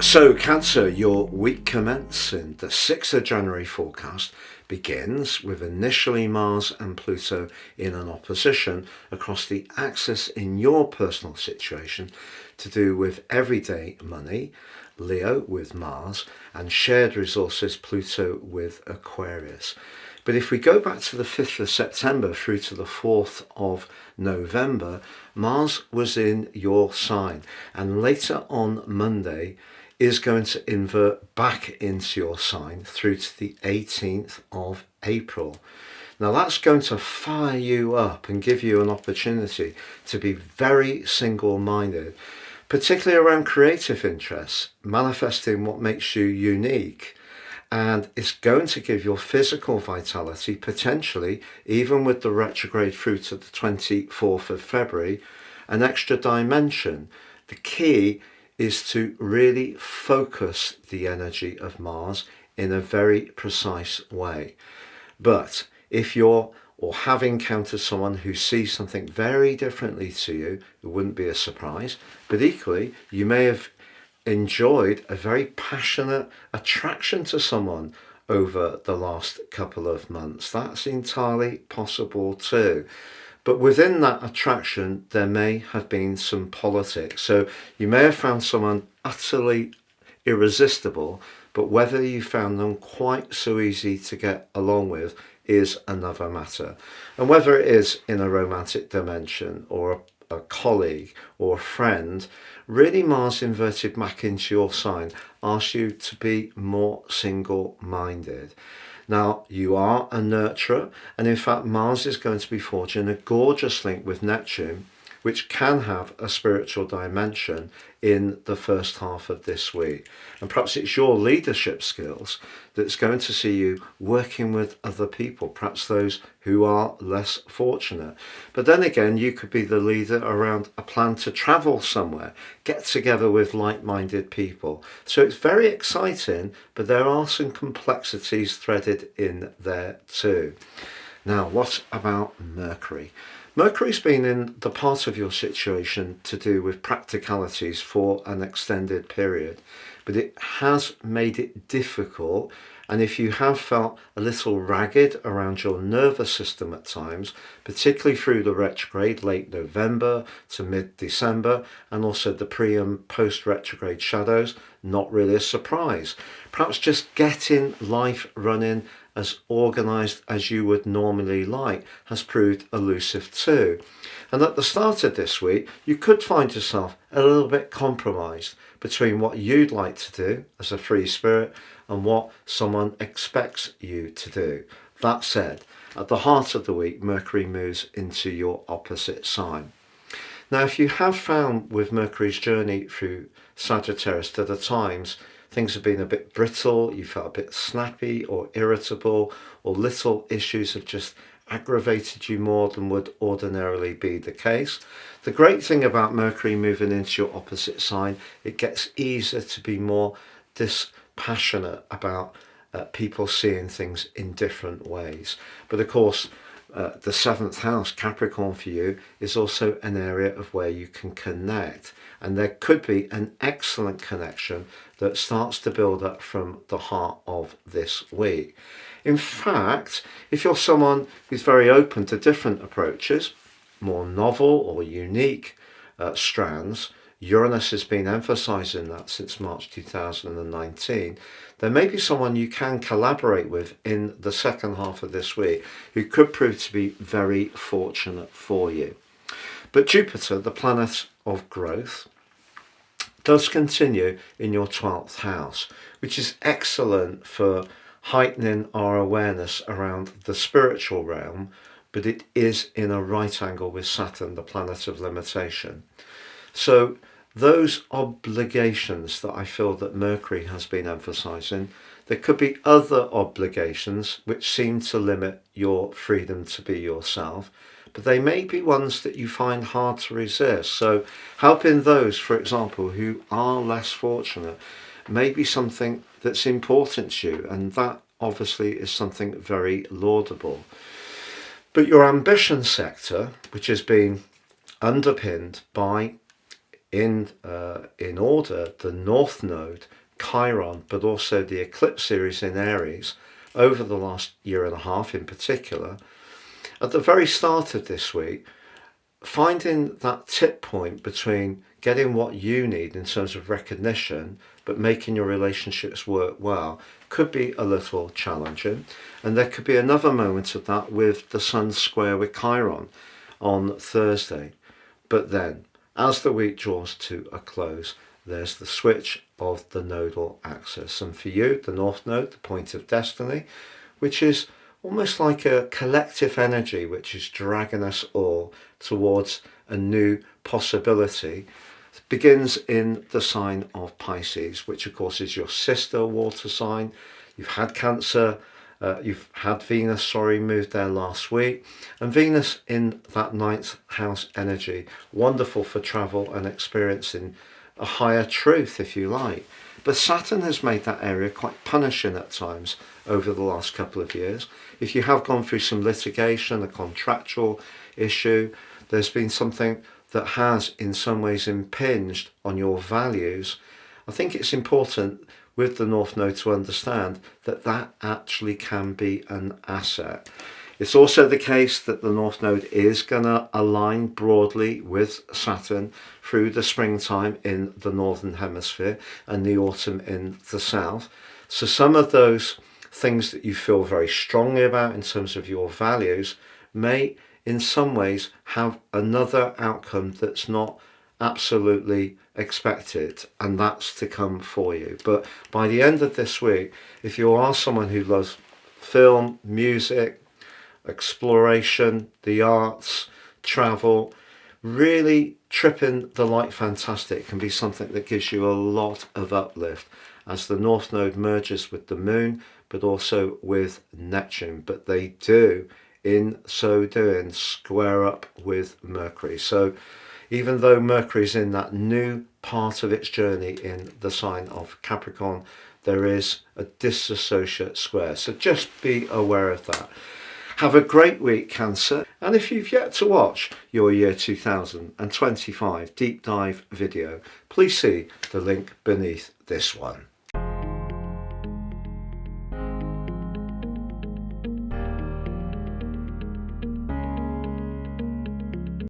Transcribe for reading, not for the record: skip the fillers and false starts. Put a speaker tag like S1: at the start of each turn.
S1: So, Cancer, your week commencing the 6th of January forecast begins with initially Mars and Pluto in an opposition across the axis in your personal situation to do with everyday money, Leo with Mars, and shared resources, Pluto with Aquarius. But if we go back to the 5th of September through to the 4th of November, Mars was in your sign, and later on Monday is going to invert back into your sign through to the 18th of April. Now that's going to fire you up and give you an opportunity to be very single-minded, particularly around creative interests, manifesting what makes you unique. And it's going to give your physical vitality, potentially, even with the retrograde through to the 24th of February, an extra dimension. The key is to really focus the energy of Mars in a very precise way. But if you're or have encountered someone who sees something very differently to you, it wouldn't be a surprise. But equally, you may have enjoyed a very passionate attraction to someone over the last couple of months. That's entirely possible too. But within that attraction, there may have been some politics. So you may have found someone utterly irresistible, but whether you found them quite so easy to get along with is another matter. And whether it is in a romantic dimension or a colleague or a friend, really Mars inverted back into your sign asks you to be more single-minded. Now, you are a nurturer, and in fact, Mars is going to be forging a gorgeous link with Neptune, which can have a spiritual dimension in the first half of this week. And perhaps it's your leadership skills that's going to see you working with other people, perhaps those who are less fortunate. But then again, you could be the leader around a plan to travel somewhere, get together with like-minded people. So it's very exciting, but there are some complexities threaded in there too. Now, what about Mercury? Mercury's been in the part of your situation to do with practicalities for an extended period, but it has made it difficult. And if you have felt a little ragged around your nervous system at times, particularly through the retrograde late November to mid-December, and also the pre and post retrograde shadows, not really a surprise. Perhaps just getting life running as organised as you would normally like has proved elusive too. And at the start of this week, you could find yourself a little bit compromised between what you'd like to do as a free spirit and what someone expects you to do. That said, at the heart of the week, Mercury moves into your opposite sign. Now, if you have found with Mercury's journey through Sagittarius that at times things have been a bit brittle, you felt a bit snappy or irritable, or little issues have just aggravated you more than would ordinarily be the case. The great thing about Mercury moving into your opposite sign, it gets easier to be more dispassionate about people seeing things in different ways. But of course, the 7th house, Capricorn, for you is also an area of where you can connect, and there could be an excellent connection that starts to build up from the heart of this week. In fact, if you're someone who's very open to different approaches, more novel or unique strands, Uranus has been emphasizing that since March 2019. There may be someone you can collaborate with in the second half of this week who could prove to be very fortunate for you. But Jupiter, the planet of growth, does continue in your 12th house, which is excellent for heightening our awareness around the spiritual realm, but it is in a right angle with Saturn, the planet of limitation. So those obligations that I feel that Mercury has been emphasizing, there could be other obligations which seem to limit your freedom to be yourself, but they may be ones that you find hard to resist. So helping those, for example, who are less fortunate may be something that's important to you, and that obviously is something very laudable. But your ambition sector, which has been underpinned by in order the North Node Chiron, but also the eclipse series in Aries over the last year and a half in particular, at the very start of this week, finding that tip point between getting what you need in terms of recognition but making your relationships work well could be a little challenging. And there could be another moment of that with the Sun square with Chiron on Thursday. But then, as the week draws to a close, there's the switch of the nodal axis. And for you, the North Node, the point of destiny, which is almost like a collective energy which is dragging us all towards a new possibility, begins in the sign of Pisces, which of course is your sister water sign. You've had Cancer, you've had Venus, moved there last week, and Venus in that ninth house energy, wonderful for travel and experiencing a higher truth, if you like. But Saturn has made that area quite punishing at times over the last couple of years. If you have gone through some litigation, a contractual issue, there's been something that has in some ways impinged on your values. I think it's important with the North Node to understand that that actually can be an asset. It's also the case that the North Node is going to align broadly with Saturn through the springtime in the Northern Hemisphere and the autumn in the South. So some of those things that you feel very strongly about in terms of your values may in some ways have another outcome that's not absolutely expected, and that's to come for you. But by the end of this week, if you are someone who loves film, music, exploration, the arts, travel, really tripping the light fantastic can be something that gives you a lot of uplift as the North Node merges with the Moon, but also with Neptune. But they do, in so doing, square up with Mercury. So even though Mercury's in that new part of its journey in the sign of Capricorn, there is a disassociate square. So just be aware of that. Have a great week, Cancer. And if you've yet to watch your year 2025 deep dive video, please see the link beneath this one.